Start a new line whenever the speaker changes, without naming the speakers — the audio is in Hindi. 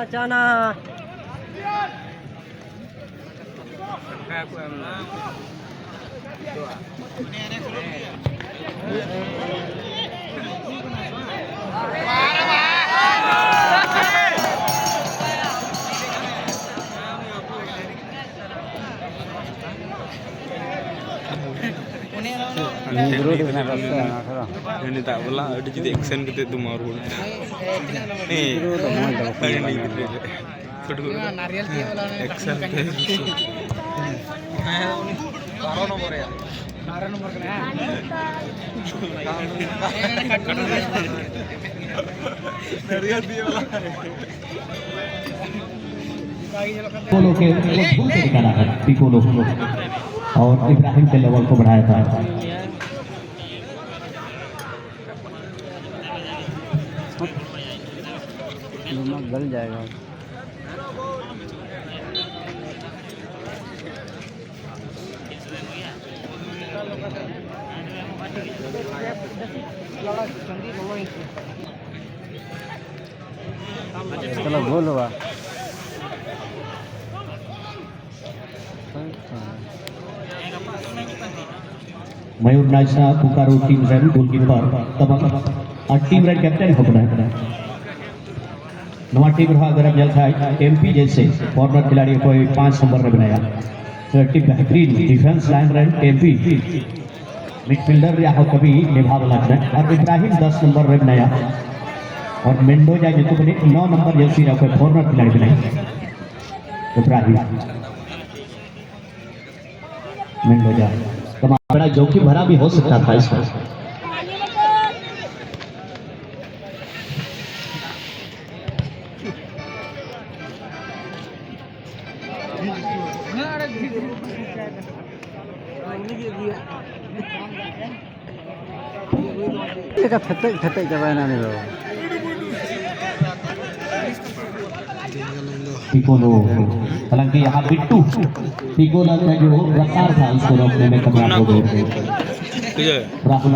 Cana.
Ini tak bola, ada jadi action kita tu maru. Nih, ini gitu. Action tu. Karo nomor ya. Karo nomor kena. Narial dia lah.
Piccolo के भूल से निकाला है पिकोलो और इब्राहिम के लेवल को बढ़ाया था।
गल जाएगा। चलो गोल हुआ।
मयूर नाइसा पुकारो टीम रेड गोलकीपर तमाम टीम रेड कैप्टन हो बनाया नवा टीम रहा अगर जल था एमपी जैसे फॉरवर्ड खिलाड़ियों को 5 नंबर में बनाया टीम बेहतरीन defence line red MP midfielder या कभी निभा वाला और इब्राहिम 10 नंबर में बनाया और मेंडोजा जो तो 9 नंबर जैसी फॉरवर्ड खिलाड़ी बनाई इब्राहिम मेंडोजा बड़ा जोखिम भरा भी हो सकता था इसका।
फटे जमाना में
पिकोलो हालांकि यहाँ बिट्टू पिकोलो का जो रफ्तार था उसको रोकने में कामयाब हो गए। राहुल